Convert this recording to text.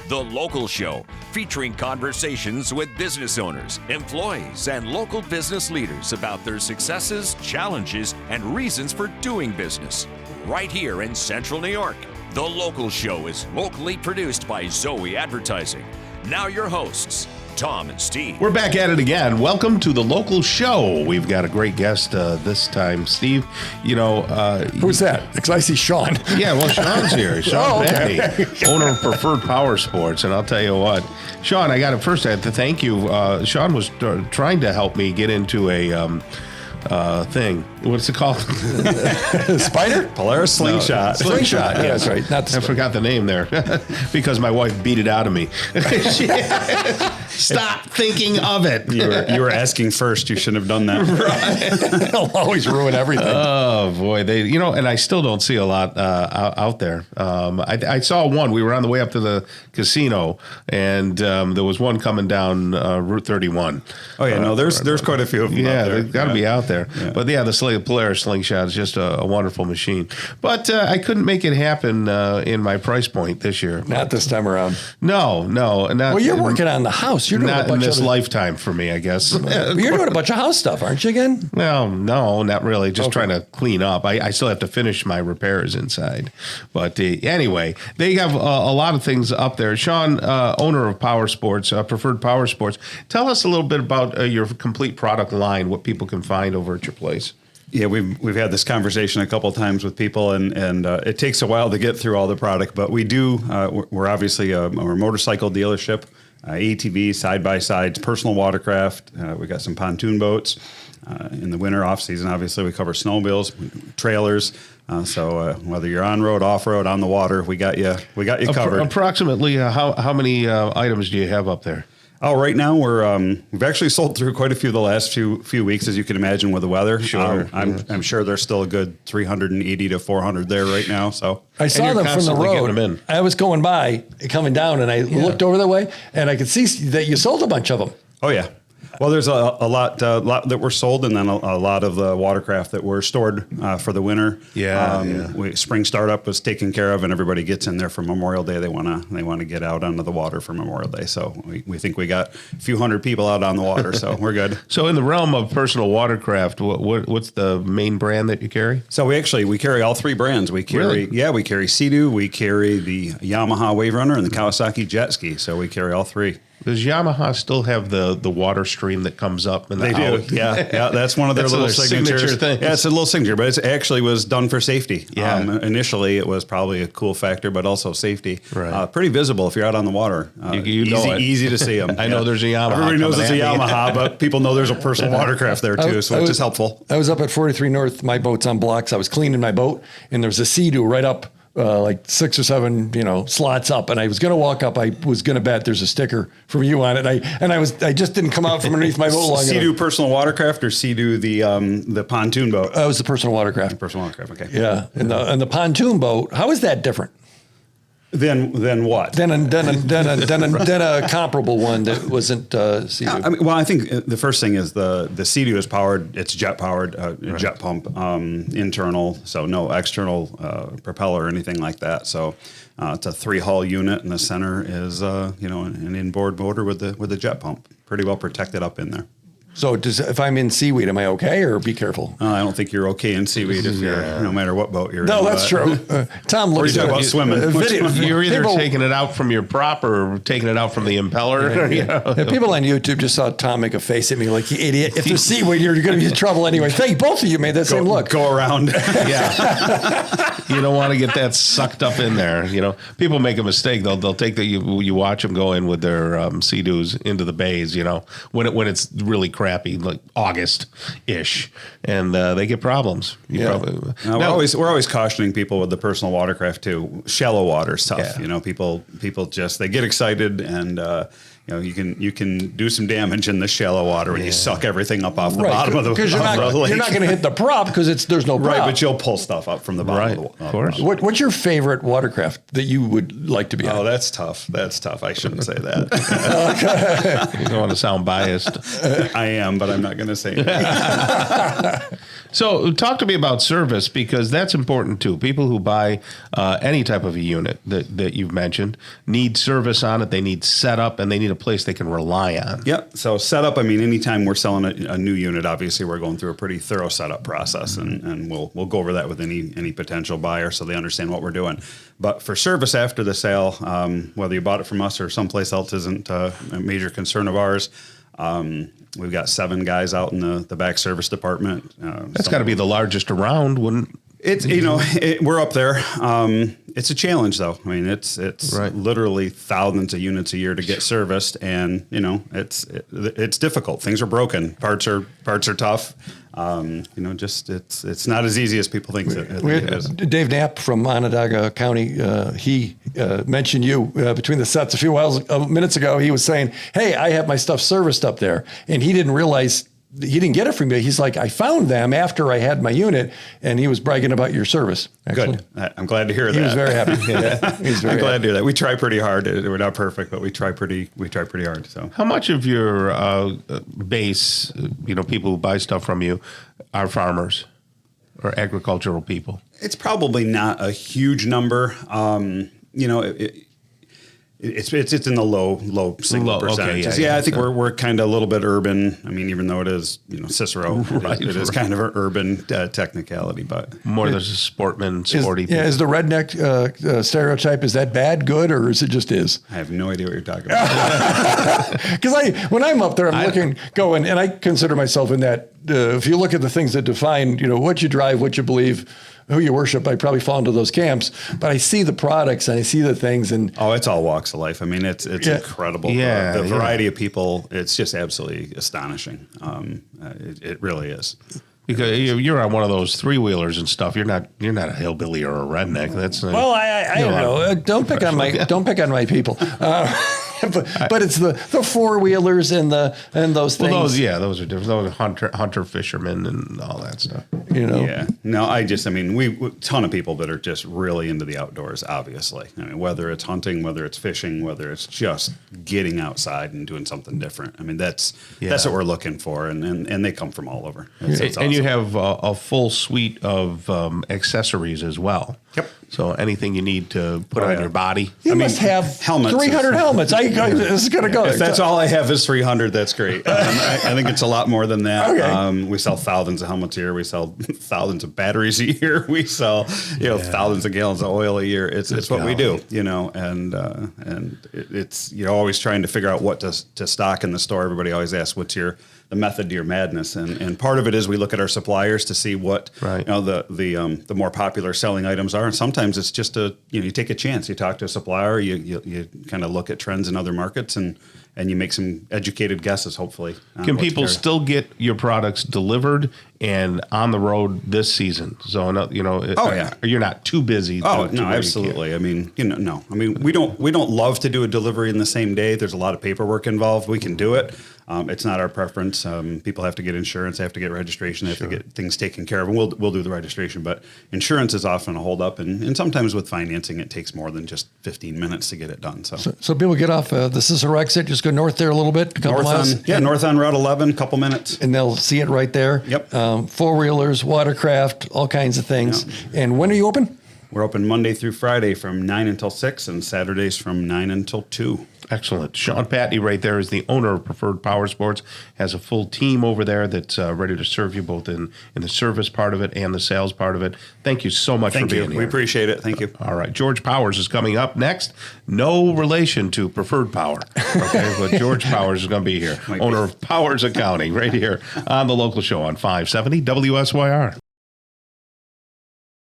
The Local Show, featuring conversations with business owners, employees, and local business leaders about their successes, challenges, and reasons for doing business. Right here in Central New York. The Local Show is locally produced by Zoey Advertising. Now your hosts, Tom and Steve. We're back at it again. Welcome to The Local Show. We've got a great guest this time, Steve. Who's that? Because I see Shawn. Yeah, well, Shawn's here. Shawn okay. Patane, owner of Preferred Powersports. And I'll tell you what, Shawn, I have to thank you. Shawn was trying to help me get into a thing. What's it called? Spider? Polaris Slingshot. No, Slingshot, Yeah, yes. that's right. I forgot the name there because my wife beat it out of me. Stop thinking of it. You were asking first. You shouldn't have done that. Right. They'll always ruin everything. Oh boy, and I still don't see a lot out there. I saw one. We were on the way up to the casino, and there was one coming down Route 31. Oh yeah, no, there's quite a few of them. Yeah, out there. they've got to be out there. Yeah. But yeah, the Polaris Slingshot is just a wonderful machine. But I couldn't make it happen in my price point this year. Not this time around. No. Not, Well, you're working on the house. You're doing not a bunch in this of lifetime for me, I guess. You're doing a bunch of house stuff, aren't you? Again? Well, no, not really. Just trying to clean up. I still have to finish my repairs inside. But anyway, they have a lot of things up there. Shawn, owner of Powersports, Preferred Powersports, tell us a little bit about your complete product line, what people can find over at your place. Yeah, we've had this conversation a couple of times with people, and it takes a while to get through all the product, but we do. We're obviously we're a motorcycle dealership, ATVs, side-by-sides, personal watercraft. We got some pontoon boats. In the winter off season, obviously, we cover snowmobiles, trailers. So whether you're on road, off road, on the water, we got you covered. Approximately, how many items do you have up there? Oh, right now we've actually sold through quite a few the last few weeks, as you can imagine, with the weather. Sure. I'm sure there's still a good 380 to 400 there right now. So I saw them from the road. I was coming coming down, and I looked over that way, and I could see that you sold a bunch of them. Oh yeah. Well, there's a lot that were sold, and then a lot of the watercraft that were stored for the winter. Spring startup was taken care of, and everybody gets in there for Memorial Day. They want to get out onto the water for Memorial Day. So we think we got a few hundred people out on the water, so we're good. So in the realm of personal watercraft, what's the main brand that you carry? So we carry all three brands. We carry we carry Sea-Doo, we carry the Yamaha Wave Runner, and the Kawasaki Jet Ski. So we carry all three. Does Yamaha still have the water stream that comes up? They do. Yeah. That's one of their little signature things. Yeah, it's a little signature, but it actually was done for safety. Yeah. Initially, it was probably a cool factor, but also safety. Right. Pretty visible if you're out on the water. Easy to see them. I know there's a Yamaha. Everybody knows it's a Yamaha, but people know there's a personal watercraft there too, so it's just helpful. I was up at 43 North. My boat's on blocks. I was cleaning my boat, and there was a Sea-Doo right up. Like 6 or 7, slots up, and I was going to walk up. I was going to bet there's a sticker from you on it. I just didn't come out from underneath my boat long enough. Sea-Doo personal watercraft or Sea-Doo the pontoon boat? It was the personal watercraft. Personal watercraft. Okay. Yeah, and the pontoon boat. How is that different? Then what? Then a comparable one that wasn't Sea-Doo. I think the first thing is the Sea-Doo is powered. It's jet powered, jet pump, internal, so no external propeller or anything like that. So it's a 3-hull unit, and the center is an inboard motor with the jet pump, pretty well protected up in there. So if I'm in seaweed, am I okay, or be careful? I don't think you're okay in seaweed if you're no matter what boat you're in. No, that's true. Tom looks talking about swimming. You're either taking it out from your prop or taking it out from the impeller. People on YouTube just saw Tom make a face at me like, you idiot. If there's seaweed, you're going to be in trouble anyway. Both of you made that same look. Go around. Yeah. You don't want to get that sucked up in there. People make a mistake. They'll take you watch them go in with their Sea-Doos into the bays, when it's really crappy, like August-ish, and they get problems. We're always cautioning people with the personal watercraft too. Shallow water stuff. Yeah. People just they get excited and you can do some damage in the shallow water when you suck everything up off the Right, bottom of the because lake. you're not going to hit the prop because there's no prop. Right, but you'll pull stuff up from the bottom of the of course. What's your favorite watercraft that you would like to be on? Oh, that's tough. That's tough. I shouldn't say that. You don't want to sound biased. I am, but I'm not going to say that. So talk to me about service, because that's important too. People who buy any type of a unit that you've mentioned need service on it. They need setup, and they need a place they can rely on. Yep. So setup, I mean, anytime we're selling a new unit, obviously we're going through a pretty thorough setup process, and we'll go over that with any potential buyer so they understand what we're doing. But for service after the sale, whether you bought it from us or someplace else isn't a major concern of ours. We've got 7 guys out in the back service department. That's got to be the largest around, wouldn't? It's we're up there. It's a challenge though. I mean, it's literally thousands of units a year to get serviced, and it's difficult. Things are broken. Parts are tough. It's not as easy as people think it is. Dave Knapp from Onondaga County, he mentioned you between the sets a few minutes ago. He was saying, "Hey, I have my stuff serviced up there," and he didn't realize. He didn't get it from me. He's like, I found them after I had my unit, and he was bragging about your service. Actually. Good. I'm glad to hear that. He was very happy. I'm glad to hear that. We try pretty hard. We're not perfect, but we try pretty hard. So, how much of your base, people who buy stuff from you, are farmers or agricultural people? It's probably not a huge number. It's in the low single percentages. Okay, I think we're kind of a little bit urban. I mean, even though it is Cicero, it is kind of an urban technicalally, but more there's a sporty. Yeah, is the redneck stereotype, is that bad, good, or is it just is? I have no idea what you're talking about. Because when I'm up there, I'm going, and I consider myself in that. If you look at the things that define, what you drive, what you believe, who you worship, I probably fall into those camps. But I see the products and I see the things, and it's all walks of life. I mean, it's incredible. The variety of people. It's just absolutely astonishing. It really is. Because you're on one of those 3-wheelers and stuff. You're not a hillbilly or a redneck. That's I don't know. Don't pick on my people. But it's the 4-wheelers and those things. Well, those are different. Those are hunter fishermen and all that stuff. Yeah. No, a ton of people that are just really into the outdoors. Obviously, I mean, whether it's hunting, whether it's fishing, whether it's just getting outside and doing something different. I mean, that's what we're looking for, and they come from all over. It's awesome. And you have a full suite of accessories as well. Yep. So anything you need to put on your body. You must have helmets. 300 helmets. This is going to go. If that's all I have is 300, that's great. I think it's a lot more than that. Okay. We sell thousands of helmets a year. We sell thousands of batteries a year. We sell thousands of gallons of oil a year. It's what we do, and it's you're always trying to figure out what to stock in the store. Everybody always asks, what's the method to your madness, and part of it is we look at our suppliers to see what the more popular selling items are, and sometimes it's just you take a chance. You talk to a supplier, you kind of look at trends in other markets, and you make some educated guesses. Hopefully, can people still get your products delivered and on the road this season? So you're not too busy. No, absolutely. I mean, no. I mean, we don't love to do a delivery in the same day. There's a lot of paperwork involved. We can do it. It's not our preference. People have to get insurance, they have to get registration, they have to get things taken care of, and we'll do the registration. But insurance is often a holdup, and sometimes with financing, it takes more than just 15 minutes to get it done. So people get off the Cicero exit, just go north there a little bit, a couple miles. North on Route 11, a couple minutes, and they'll see it right there. Yep. 4-wheelers, watercraft, all kinds of things. Yep. And when are you open? We're open Monday through Friday from 9 until 6, and Saturdays from 9 until 2. Excellent. Shawn Patane right there is the owner of Preferred Powersports, has a full team over there that's ready to serve you both in the service part of it and the sales part of it. Thank you so much for being here. We appreciate it. Thank you. All right. George Powers is coming up next. No relation to Preferred Power, okay? But George Powers is going to be here, owner of Powers Accounting, right here on the local show on 570 WSYR.